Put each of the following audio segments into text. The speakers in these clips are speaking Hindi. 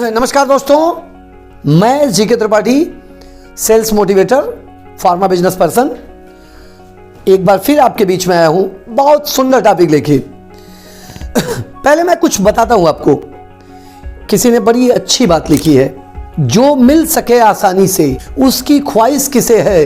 नमस्कार दोस्तों, मैं GK Tripathi, sales motivator, pharma business person, एक बार फिर आपके बीच में आया हूं बहुत सुंदर टॉपिक लेके। पहले मैं कुछ बताता हूं आपको। किसी ने बड़ी अच्छी बात लिखी है, जो मिल सके आसानी से उसकी ख्वाहिश किसे है,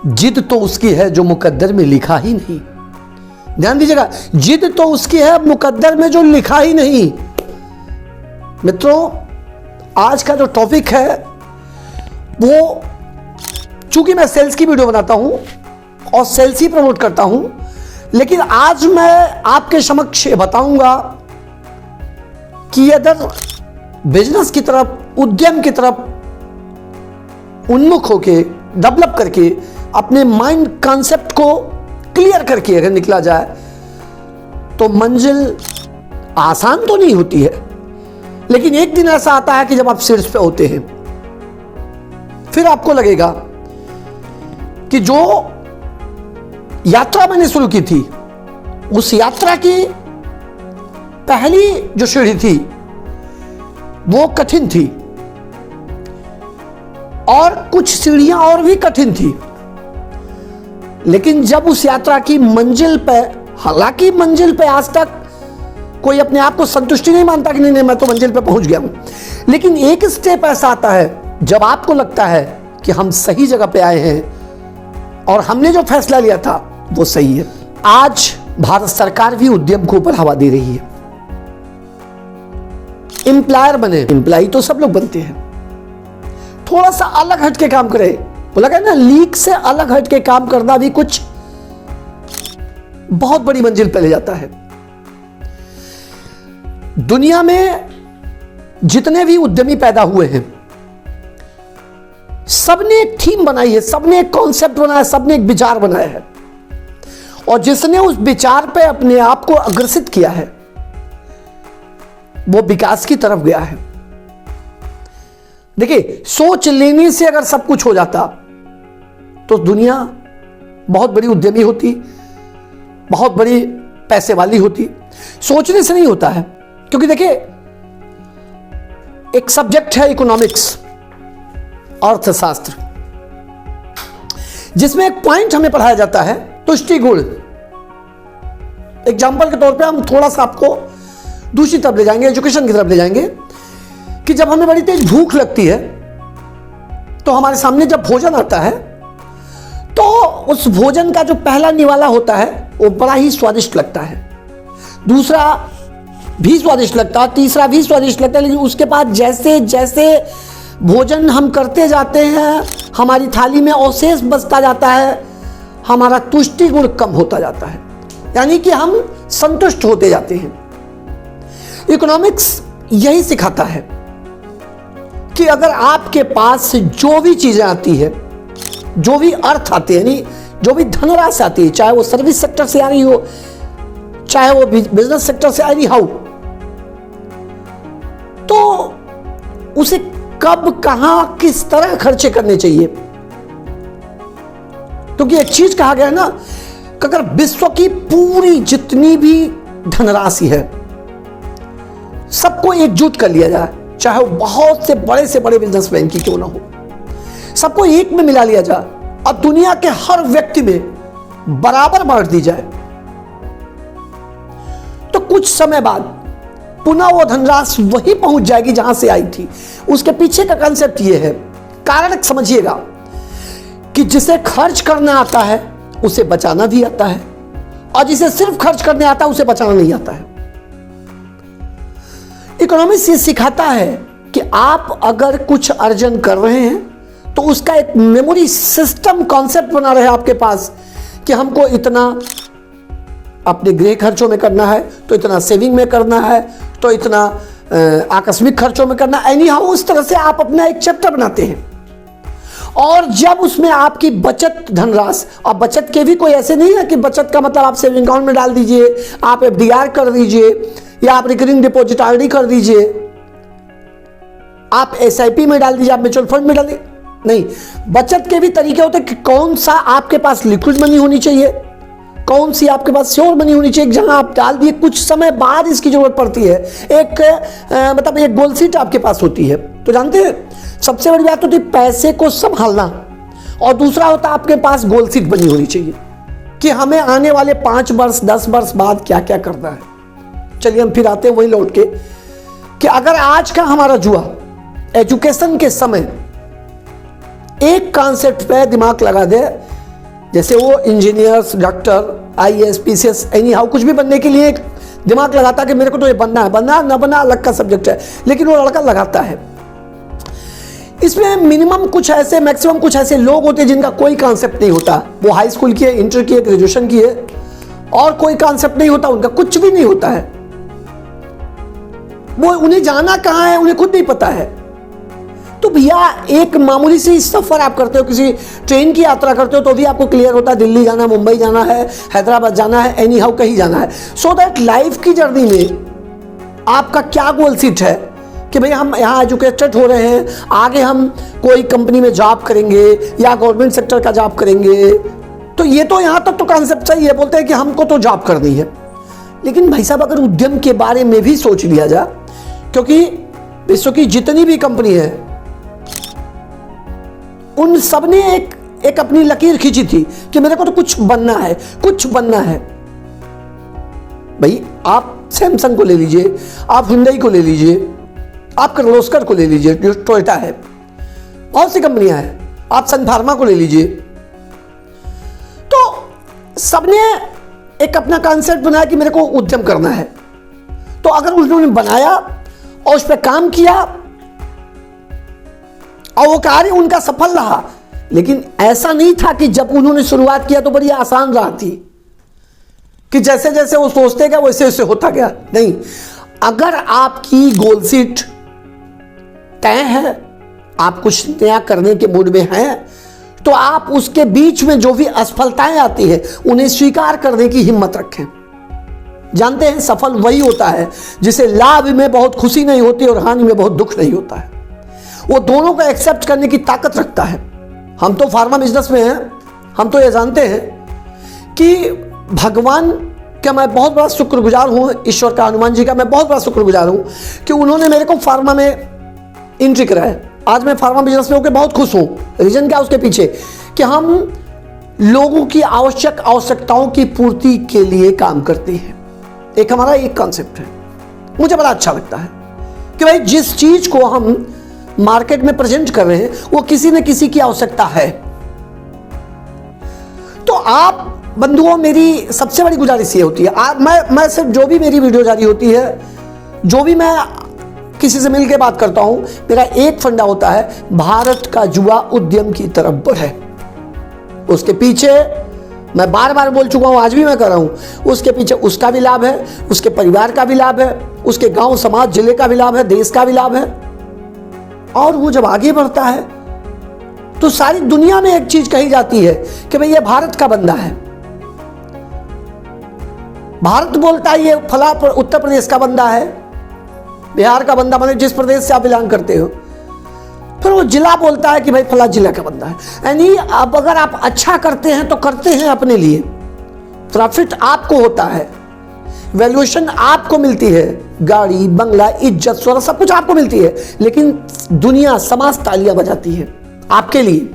जिद तो उसकी है जो मुकद्दर में लिखा ही नहीं। ध्यान दीजिएगा, जिद तो उसकी है मुकद्दर में जो लिखा ही नहीं। मित्रों, आज का जो टॉपिक है वो, चूंकि मैं सेल्स की वीडियो बनाता हूं और सेल्स ही प्रमोट करता हूं, लेकिन आज मैं आपके समक्ष बताऊंगा कि अगर बिजनेस की तरफ, उद्यम की तरफ उन्मुख होके, डेवलप करके, अपने माइंड कॉन्सेप्ट को क्लियर करके अगर निकला जाए तो मंजिल आसान तो नहीं होती है, लेकिन एक दिन ऐसा आता है कि जब आप शीर्ष पे होते हैं, फिर आपको लगेगा कि जो यात्रा मैंने शुरू की थी, उस यात्रा की पहली जो सीढ़ी थी वो कठिन थी और कुछ सीढ़ियां और भी कठिन थी। लेकिन जब उस यात्रा की मंजिल पे, हालांकि मंजिल पे आज तक कोई अपने आप को संतुष्टि नहीं मानता कि नहीं मैं तो मंजिल पे पहुंच गया हूं, लेकिन एक स्टेप ऐसा आता है जब आपको लगता है कि हम सही जगह पे आए हैं और हमने जो फैसला लिया था वो सही है। आज भारत सरकार भी उद्यम को बढ़ावा दे रही है। एम्प्लॉयर बने, एम्प्लॉय तो सब लोग बनते हैं, थोड़ा सा अलग हटके काम करे। बोला गया ना, लीक से अलग हटके काम करना भी कुछ बहुत बड़ी मंजिल पे ले जाता है। दुनिया में जितने भी उद्यमी पैदा हुए हैं, सबने एक थीम बनाई है, सबने एक कॉन्सेप्ट बनाया, सबने एक विचार बनाया है, और जिसने उस विचार पे अपने आप को अग्रसित किया है वो विकास की तरफ गया है। देखिए, सोच लेने से अगर सब कुछ हो जाता तो दुनिया बहुत बड़ी उद्यमी होती, बहुत बड़ी पैसे वाली होती। सोचने से नहीं होता है, क्योंकि देखिए, एक सब्जेक्ट है इकोनॉमिक्स, अर्थशास्त्र, जिसमें एक पॉइंट हमें पढ़ाया जाता है, तुष्टि गुण। एग्जाम्पल के तौर पे हम थोड़ा सा आपको दूसरी तरफ ले जाएंगे, एजुकेशन की तरफ ले जाएंगे, कि जब हमें बड़ी तेज भूख लगती है तो हमारे सामने जब भोजन आता है तो उस भोजन का जो पहला निवाला होता है वो बड़ा ही स्वादिष्ट लगता है, दूसरा भी स्वादिष्ट लगता है, तीसरा भी स्वादिष्ट लगता है, लेकिन उसके बाद जैसे जैसे भोजन हम करते जाते हैं, हमारी थाली में अवशेष बचता जाता है, हमारा तुष्टि गुण कम होता जाता है, यानी कि हम संतुष्ट होते जाते हैं। इकोनॉमिक्स यही सिखाता है कि अगर आपके पास जो भी चीजें आती है, जो भी अर्थ आते हैं, यानी जो भी धनराशि आती है, चाहे वो सर्विस सेक्टर से आ रही हो, चाहे वो बिजनेस सेक्टर से आ रही हो, तो उसे कब, कहां, किस तरह खर्चे करने चाहिए। क्योंकि एक चीज कहा गया है ना, कि अगर विश्व की पूरी जितनी भी धनराशि है सबको एकजुट कर लिया जाए, चाहे वो बहुत से बड़े बिजनेसमैन की क्यों ना हो, सबको एक में मिला लिया जाए और दुनिया के हर व्यक्ति में बराबर बांट दी जाए, तो कुछ समय बाद पुनः वो धनराशि वही पहुंच जाएगी जहां से आई थी। उसके पीछे का कंसेप्ट ये है, कारण समझिएगा, कि जिसे खर्च करना आता है उसे बचाना भी आता है, और जिसे सिर्फ खर्च करने आता है उसे बचाना नहीं आता है। इकोनॉमिक्स ये सिखाता है कि आप अगर कुछ अर्जन कर रहे हैं तो उसका एक मेमोरी सिस्टम कॉन्सेप्ट बना रहे आपके पास, कि हमको इतना अपने गृह खर्चों में करना है, तो इतना सेविंग में करना है, तो इतना आकस्मिक खर्चों में करना, एनी हाउ उस तरह से आप अपना एक चैप्टर बनाते हैं। और जब उसमें आपकी बचत धनराशि, और बचत के भी कोई ऐसे नहीं है कि बचत का मतलब आप सेविंग अकाउंट में डाल दीजिए, आप एफडीआर कर दीजिए, या आप रिकरिंग डिपॉजिट आरडी कर दीजिए, आप एसआईपी में डाल दीजिए, आप म्यूचुअल फंड में डाल दीजिए। नहीं, बचत के भी तरीके होते हैं कि कौन सा आपके पास लिक्विड मनी होनी चाहिए, कौन सी आपके पास श्योर मनी होनी चाहिए जहां आप डाल दिए कुछ समय बाद इसकी जरूरत पड़ती है। मतलब एक गोल सीट आपके पास होती है। तो जानते हैं सबसे बड़ी बात होती है पैसे को संभालना, और दूसरा होता है आपके पास गोल सीट बनी होनी चाहिए कि हमें आने वाले 5 वर्ष 10 वर्ष बाद क्या क्या करना है। चलिए हम फिर आते हैं वही लौट के कि अगर आज का हमारा जुआ एजुकेशन के समय एक कॉन्सेप्ट पे दिमाग लगा दे, जैसे वो engineers, doctor, IAS, PCS, any how कुछ भी बनने के लिए एक दिमाग लगाता कि मेरे को तो ये बनना है, बनना ना बनना अलग का सब्जेक्ट है, लेकिन वो लड़का लगाता है। इसमें मिनिमम कुछ ऐसे, मैक्सिमम कुछ ऐसे लोग होते हैं जिनका कोई कॉन्सेप्ट नहीं होता। वो हाई स्कूल किए, इंटर किए, ग्रेजुएशन किए और कोई कॉन्सेप्ट नहीं होता, उनका कुछ भी नहीं होता है। वो उन्हें जाना कहाँ है उन्हें खुद नहीं पता है। तो भैया एक मामूली सी सफर आप करते हो, किसी ट्रेन की यात्रा करते हो तो भी आपको क्लियर होता है दिल्ली जाना, मुंबई जाना है, हैदराबाद जाना है, एनी हाउ कहीं जाना है। सो दैट लाइफ की जर्नी में आपका क्या गोल सीट है कि भाई हम यहाँ एजुकेटेड हो रहे हैं, आगे हम कोई कंपनी में जॉब करेंगे या गवर्नमेंट सेक्टर का जॉब करेंगे। तो ये तो यहाँ तक तो कॉन्सेप्ट सही है, बोलते हैं कि हमको तो जॉब करनी है। लेकिन भाई साहब अगर उद्यम के बारे में भी सोच लिया जाए, क्योंकि विश्व की जितनी भी कंपनी है उन सब ने एक अपनी लकीर खींची थी कि मेरे को तो कुछ बनना है, कुछ बनना है। भाई आप सैमसंग को ले लीजिए, आप हुंडई को ले लीजिए, आप किर्लोस्कर को ले लीजिए जो टोयोटा है, बहुत सी कंपनियां हैं, आप सन फार्मा को ले लीजिए। तो सबने एक अपना कॉन्सेप्ट बनाया कि मेरे को उद्यम करना है। तो अगर उन्होंने बनाया और उस पर काम किया और वो कार्य उनका सफल रहा, लेकिन ऐसा नहीं था कि जब उन्होंने शुरुआत किया तो बड़ी आसान राह थी कि जैसे जैसे वो सोचते गए वैसे वैसे होता गया। नहीं, अगर आपकी गोल सीट तय है, आप कुछ नया करने के मूड में हैं, तो आप उसके बीच में जो भी असफलताएं आती हैं उन्हें स्वीकार करने की हिम्मत रखें। जानते हैं सफल वही होता है जिसे लाभ में बहुत खुशी नहीं होती और हानि में बहुत दुख नहीं होता है। वो दोनों को एक्सेप्ट करने की ताकत रखता है। हम तो फार्मा बिजनेस में हैं, हम तो ये जानते हैं कि भगवान का मैं बहुत बड़ा शुक्रगुजार हूँ, ईश्वर का, हनुमान जी का मैं बहुत बड़ा शुक्रगुजार हूँ कि उन्होंने मेरे को फार्मा में एंट्री कराया। आज मैं फार्मा बिजनेस में होकर बहुत खुश हूँ। रीजन क्या उसके पीछे कि हम लोगों की आवश्यकताओं की पूर्ति के लिए काम करते हैं। एक हमारा एक कॉन्सेप्ट है, मुझे बड़ा अच्छा लगता है कि भाई जिस चीज को हम मार्केट में प्रेजेंट कर रहे हैं वो किसी न किसी की आवश्यकता है। तो आप बंधुओं, मेरी सबसे बड़ी गुजारिश ये होती है, मैं सिर्फ जो भी मेरी वीडियो जारी होती है, जो भी मैं किसी से मिलकर बात करता हूं, मेरा एक फंडा होता है, भारत का जुआ उद्यम की तरफ बढ़े। उसके पीछे मैं बार बार बोल चुका हूं, आज भी मैं कर रहा हूं, उसके पीछे उसका भी लाभ है, उसके परिवार का भी लाभ है, उसके गांव, समाज, जिले का भी लाभ है, देश का भी लाभ है। और वो जब आगे बढ़ता है तो सारी दुनिया में एक चीज कही जाती है कि भाई ये भारत का बंदा है। भारत बोलता है ये फला उत्तर प्रदेश का बंदा है, बिहार का बंदा, मतलब जिस प्रदेश से आप बिलोंग करते हो। फिर वो जिला बोलता है कि भाई फला जिला का बंदा है। यानी अब अगर आप अच्छा करते हैं तो करते हैं अपने लिए, प्रॉफिट आपको होता है, वैल्यूएशन आपको मिलती है, गाड़ी, बंगला, इज्जत, स्वर सब कुछ आपको मिलती है, लेकिन दुनिया, समाज तालियां बजाती है आपके लिए।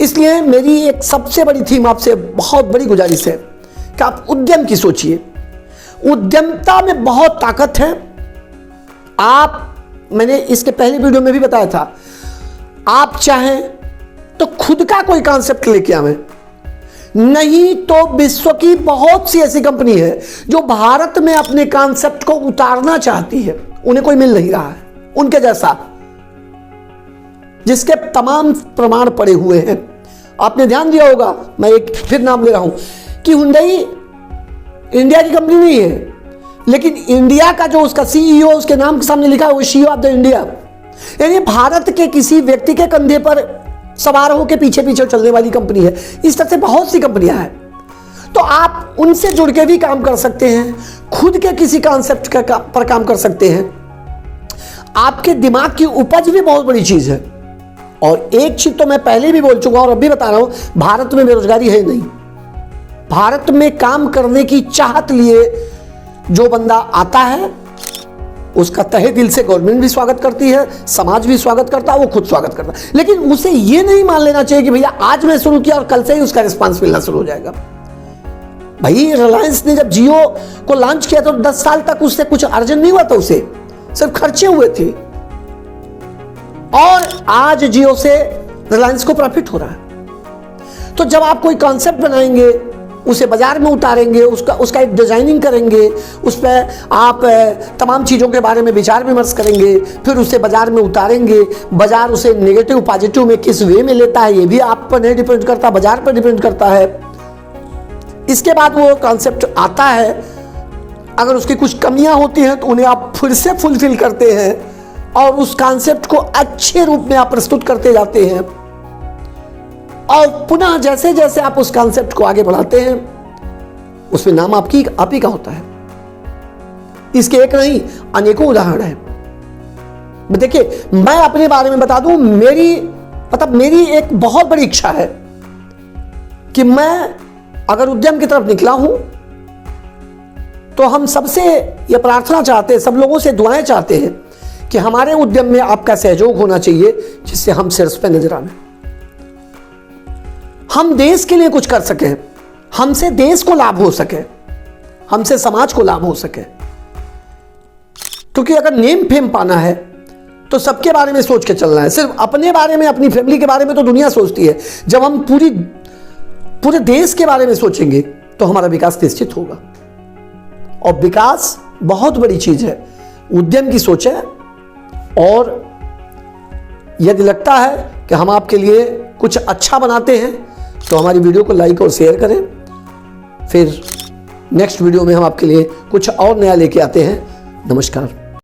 इसलिए मेरी एक सबसे बड़ी थीम आपसे बहुत बड़ी गुजारिश है कि आप उद्यम की सोचिए। उद्यमता में बहुत ताकत है। मैंने इसके पहले वीडियो में भी बताया था, आप चाहें तो खुद का कोई कॉन्सेप्ट लेके आवें, नहीं तो विश्व की बहुत सी ऐसी कंपनी है जो भारत में अपने कॉन्सेप्ट को उतारना चाहती है, उन्हें कोई मिल नहीं रहा है उनके जैसा, जिसके तमाम प्रमाण पड़े हुए हैं। आपने ध्यान दिया होगा, मैं एक फिर नाम ले रहा हूं कि हुंडई इंडिया की कंपनी नहीं है, लेकिन इंडिया का जो उसका सीईओ, उसके नाम के सामने लिखा है वो सीईओ ऑफ द इंडिया। यानी भारत के किसी व्यक्ति के कंधे पर सवार होकर पीछे पीछे चलने वाली कंपनी है। इस तरह से बहुत सी कंपनियां हैं, तो आप उनसे जुड़ के भी काम कर सकते हैं, खुद के किसी कॉन्सेप्ट पर काम कर सकते हैं। आपके दिमाग की उपज भी बहुत बड़ी चीज है। और एक चीज तो मैं पहले भी बोल चुका हूं और अब भी बता रहा हूं, भारत में बेरोजगारी है नहीं। भारत में काम करने की चाहत लिए जो बंदा आता है उसका तहे दिल से गवर्नमेंट भी स्वागत करती है, समाज भी स्वागत करता है, वो खुद स्वागत करता है। लेकिन उसे ये नहीं मान लेना चाहिए कि भैया आज मैं शुरू किया और कल से ही उसका रिस्पांस मिलना शुरू हो जाएगा। भाई रिलायंस ने जब जियो को लॉन्च किया तो 10 साल तक उससे कुछ अर्जन नहीं हुआ था, उसे सिर्फ खर्चे हुए थे, और आज जियो से रिलायंस को प्रॉफिट हो रहा है। तो जब आप कोई कॉन्सेप्ट बनाएंगे, उसे बाजार में उतारेंगे, उसका एक डिजाइनिंग करेंगे, उस पर आप तमाम चीज़ों के बारे में विचार विमर्श करेंगे, फिर उसे बाजार में उतारेंगे, बाजार उसे नेगेटिव पॉजिटिव में किस वे में लेता है ये भी आप पर नहीं डिपेंड करता, बाजार पर डिपेंड करता है। इसके बाद वो कॉन्सेप्ट आता है, अगर उसकी कुछ कमियां होती हैं तो उन्हें आप फिर से फुलफिल करते हैं और उस कॉन्सेप्ट को अच्छे रूप में आप प्रस्तुत करते जाते हैं, और पुनः जैसे जैसे आप उस कॉन्सेप्ट को आगे बढ़ाते हैं उसमें नाम आप ही का होता है। इसके एक नहीं अनेकों उदाहरण हैं। देखिए, मैं अपने बारे में बता दूं, मेरी एक बहुत बड़ी इच्छा है कि मैं अगर उद्यम की तरफ निकला हूं तो हम सबसे यह प्रार्थना चाहते हैं, सब लोगों से दुआएं चाहते हैं कि हमारे उद्यम में आपका सहयोग होना चाहिए, जिससे हम शीर्ष पे नजर आए, हम देश के लिए कुछ कर सकें, हमसे देश को लाभ हो सके, हमसे समाज को लाभ हो सके। क्योंकि अगर नेम फेम पाना है तो सबके बारे में सोच के चलना है, सिर्फ अपने बारे में, अपनी फैमिली के बारे में तो दुनिया सोचती है। जब हम पूरे देश के बारे में सोचेंगे तो हमारा विकास निश्चित होगा, और विकास बहुत बड़ी चीज है। उद्यम की सोचें, और यदि लगता है कि हम आपके लिए कुछ अच्छा बनाते हैं तो हमारी वीडियो को लाइक और शेयर करें। फिर नेक्स्ट वीडियो में हम आपके लिए कुछ और नया लेके आते हैं। नमस्कार।